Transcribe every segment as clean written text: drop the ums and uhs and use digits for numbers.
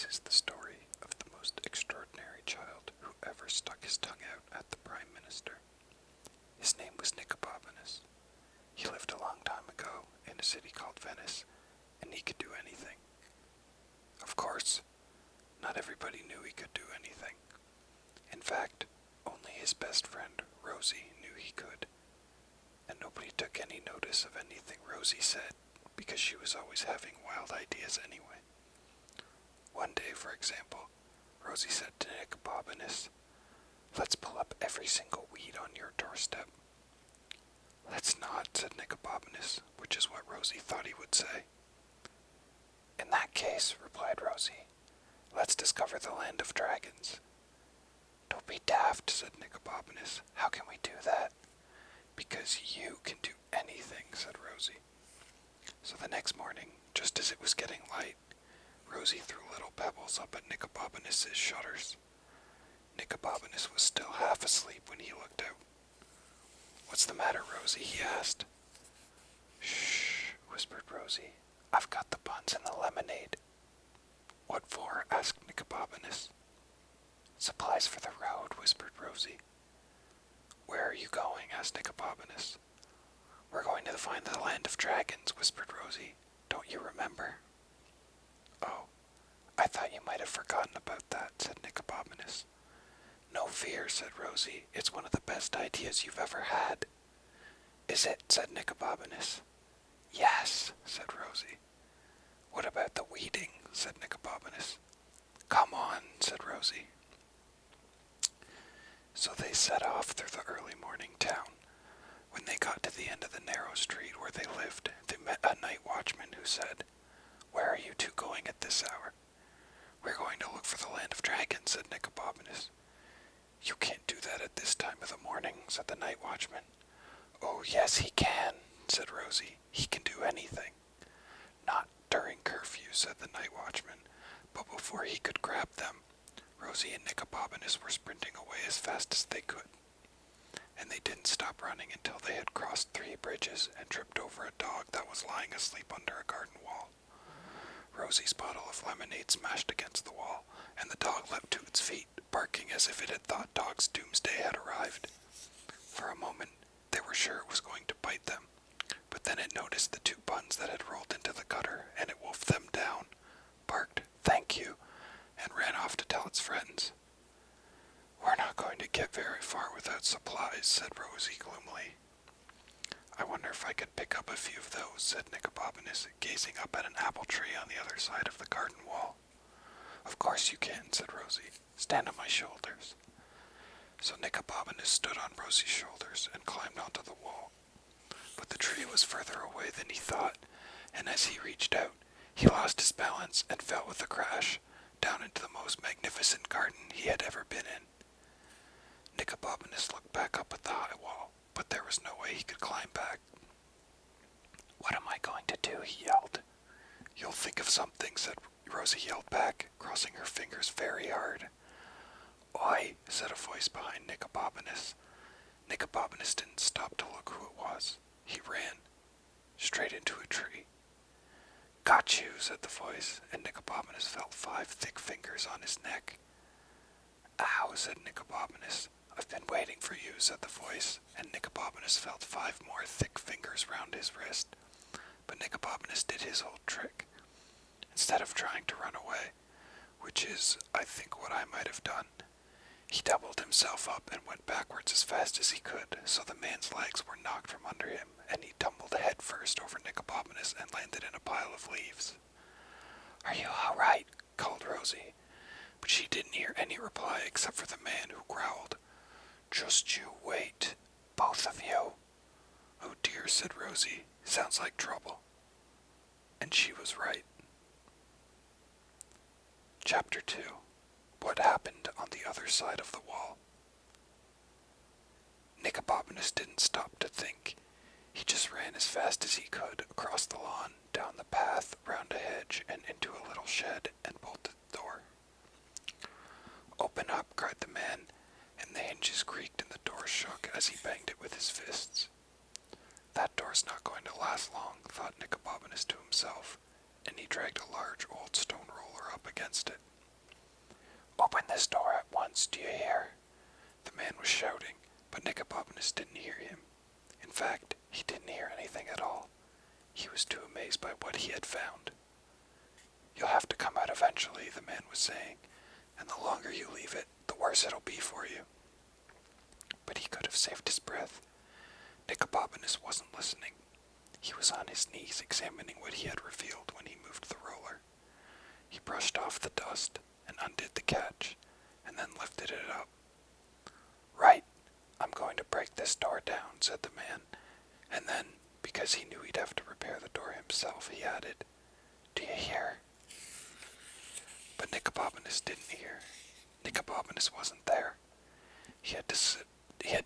This is the story of the most extraordinary child who ever stuck his tongue out at the Prime Minister. His name was Nicobobinus. He lived a long time ago in a city called Venice, and he could do anything. Of course, not everybody knew he could do anything. In fact, only his best friend, Rosie, knew he could. And nobody took any notice of anything Rosie said, because she was always having wild ideas anyway. One day, for example, Rosie said to Nicobobinus, "Let's pull up every single weed on your doorstep." "Let's not," said Nicobobinus, which is what Rosie thought he would say. "In that case," replied Rosie, "let's discover the land of dragons." "Don't be daft," said Nicobobinus. "How can we do that?" "Because you can do anything," said Rosie. So the next morning, just as it was getting light, Rosie threw little pebbles up at Nicobobinus' shutters. Nicobobinus was still half asleep when he looked out. "What's the matter, Rosie?" he asked. "Shh," whispered Rosie. "I've got the buns and the lemonade." "What for?" asked Nicobobinus. "Supplies for the road," whispered Rosie. "Where are you going?" asked Nicobobinus. "We're going to find the land of dragons," whispered Rosie. "Don't you remember?" "Oh, I thought you might have forgotten about that," said Nicobobinus. "No fear," said Rosie. "It's one of the best ideas you've ever had." "Is it?" said Nicobobinus. "Yes," said Rosie. "What about the weeding?" said Nicobobinus. "Come on," said Rosie. So they set off through the early morning town. When they got to the end of the narrow street where they lived, they met a night watchman who said, "Where are you two going at this hour?" "We're going to look for the land of dragons," said Nicobobinus. "You can't do that at this time of the morning," said the night watchman. "Oh, yes, he can," said Rosie. "He can do anything." "Not during curfew," said the night watchman, but before he could grab them, Rosie and Nicobobinus were sprinting away as fast as they could. And they didn't stop running until they had crossed 3 bridges and tripped over a dog that was lying asleep under a garden wall. Rosie's bottle of lemonade smashed against the wall, and the dog leapt to its feet, barking as if it had thought Dog's doomsday had arrived. For a moment, they were sure it was going to bite them, but then it noticed the 2 buns that had rolled into the gutter, and it wolfed them down, barked, "Thank you," and ran off to tell its friends. "We're not going to get very far without supplies," said Rosie gloomily. "I wonder if I could pick up a few of those," said Nicobobinus, gazing up at an apple tree on the other side of the garden wall. "Of course you can," said Rosie. "Stand on my shoulders." So Nicobobinus stood on Rosie's shoulders and climbed onto the wall. But the tree was further away than he thought, and as he reached out, he lost his balance and fell with a crash down into the most magnificent garden he had ever been in. Nicobobinus looked back up at the high wall, but there was no way he could climb back. "What am I going to do?" he yelled. "You'll think of something," said Rosie yelled back, crossing her fingers very hard. "Oi," said a voice behind Nicobobinus. Nicobobinus didn't stop to look who it was. He ran straight into a tree. "Got you," said the voice, and Nicobobinus felt 5 thick fingers on his neck. "Ow," said Nicobobinus. "I've been waiting for you," said the voice, and Nicobobinus felt 5 more thick fingers round his wrist. But Nicobobinus did his old trick. Instead of trying to run away, which is, I think, what I might have done, he doubled himself up and went backwards as fast as he could, so the man's legs were knocked from under him, and he tumbled head first over Nicobobinus and landed in a pile of leaves. "Are you all right?" called Rosie, but she didn't hear any reply except for the man who growled, "Just you wait, both of you." "Oh dear," said Rosie, "sounds like trouble." And she was right. Chapter 2. What happened on the other side of the wall? Nicobobinus didn't stop to think. He just ran as fast as he could across the lawn, down the path, round a hedge, and into a little shed, and bolted the door. "Open up," cried the man, and the hinges creaked and the door shook as he banged it with his fists. "That door's not going to last long," thought Nicobobinus to himself, and he dragged a large old stone roller up against it. Open this door at once, do you hear? The man was shouting, but Nicobobinus didn't hear him. In fact, he didn't hear anything at all. He was too amazed by what he had found. You'll have to come out eventually, the man was saying, and the longer you leave it, the worse it'll be for you. But he could have saved his breath. Nicobobinus wasn't listening. He was on his knees examining what he had revealed when he moved the roller. He brushed off the dust and undid the catch, and then lifted it up. Right, I'm going to break this door down, said the man, and then, because he knew he'd have to repair the door himself, he added, Do you hear? But Nicobobinus didn't hear. Nicobobinus wasn't there. He had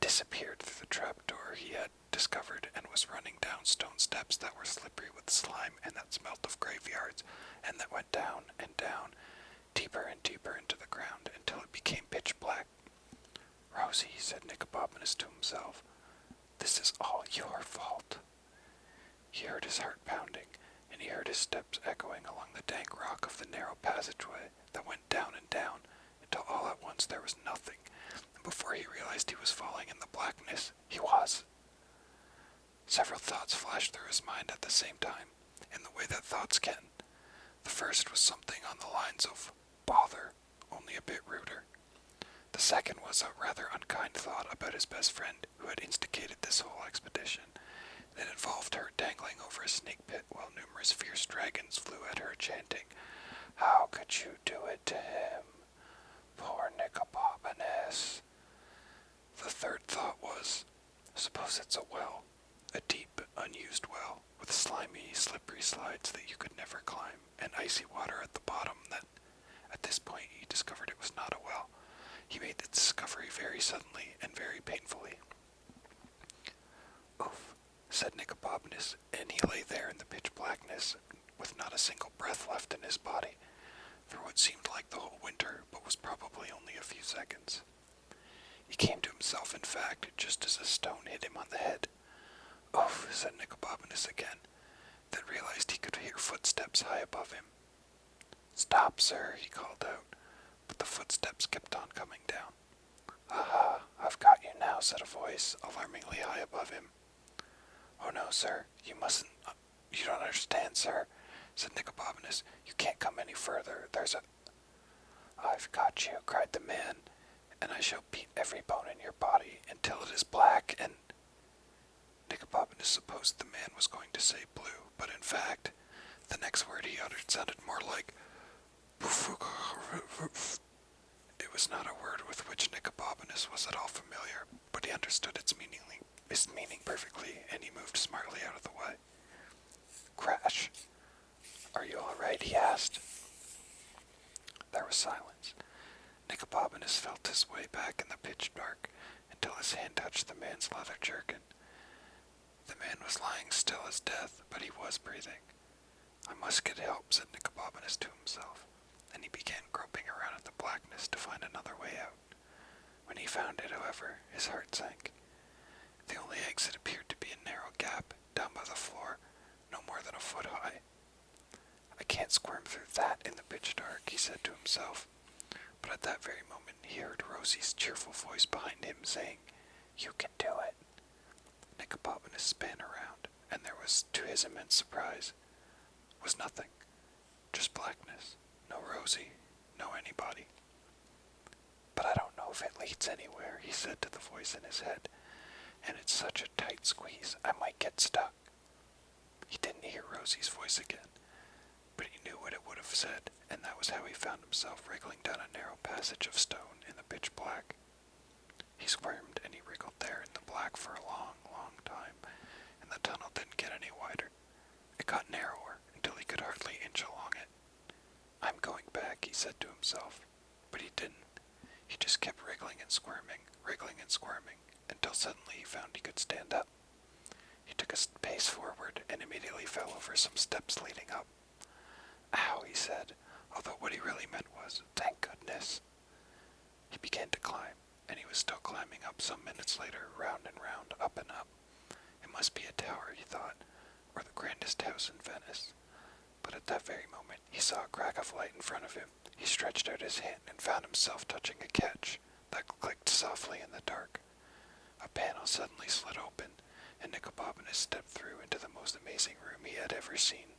disappeared through the trapdoor he had discovered and was running down stone steps that were slippery with slime and that smelt of graveyards, and that went down and down, deeper and deeper into the ground until it became pitch black. Rosie, said Nicobobinus to himself, this is all your fault. He heard his heart pounding, and he heard his steps echoing along the dank rock of the narrow passageway that went down and down until all at once there was nothing, and before he realized he was falling in the blackness, he was. Several thoughts flashed through his mind at the same time, in the way that thoughts can. The first was something on the lines of bother, only a bit ruder. The second was a rather unkind thought about his best friend who had instigated this whole expedition. It involved her dangling over a snake pit while numerous fierce dragons flew at her, chanting, How could you do it to him? Poor Nicobobinus. The third thought was, suppose it's a well, a deep, unused well, with slimy, slippery slides that you could never climb, and icy water at the bottom that, at this point, he discovered it was not a well. He made the discovery very suddenly and very painfully. Oof, said Nicobobinus, and he lay there in the pitch blackness, with not a single breath left in his body, for what seemed like the whole winter, but was probably only a few seconds. He came to himself, in fact, just as a stone hit him on the head. Oof, said Nicobobinus again, then realized he could hear footsteps high above him. Stop, sir, he called out, but the footsteps kept on coming down. Aha, I've got you now, said a voice, alarmingly high above him. Oh no, sir, you mustn't, you don't understand, sir, said Nicobobinus. You can't come any further, I've got you, cried the man, and I shall beat every bone in your body until it is black, and... Nicobobinus supposed the man was going to say blue, but in fact, the next word he uttered sounded more like... It was not a word with which Nicobobinus was at all familiar, but he understood its meaning perfectly, and he moved smartly out of the way. Crash. Are you all right? He asked. There was silence. Nicobobinus felt his way back in the pitch dark until his hand touched the man's leather jerkin. The man was lying still as death, but he was breathing. I must get help, said Nicobobinus to himself, and he began groping around in the blackness to find another way out. When he found it, however, his heart sank. The only exit appeared to be a narrow gap down by the floor, no more than a foot high. I can't squirm through that in the pitch dark, he said to himself, but at that very moment he heard Rosie's cheerful voice behind him saying, You can do it. Nicobobinus span around, and there was, to his immense surprise, was nothing, just blackness, no Rosie, no anybody. But I don't know if it leads anywhere, he said to the voice in his head, and it's such a tight squeeze I might get stuck. He didn't hear Rosie's voice again, but he knew what it would have said, and that was how he found himself wriggling down a narrow passage of stone in the pitch black. He squirmed and he wriggled there in the black for a long, long time, and the tunnel didn't get any wider. It got narrower until he could hardly inch along it. I'm going back, he said to himself, but he didn't. He just kept wriggling and squirming, until suddenly he found he could stand up. He took a pace forward and immediately fell over some steps leading up. Ow, he said, although what he really meant was, thank goodness. He began to climb, and he was still climbing up some minutes later, round and round, up and up. It must be a tower, he thought, or the grandest house in Venice. But at that very moment, he saw a crack of light in front of him. He stretched out his hand and found himself touching a catch that clicked softly in the dark. A panel suddenly slid open, and Nicobobinus stepped through into the most amazing room he had ever seen.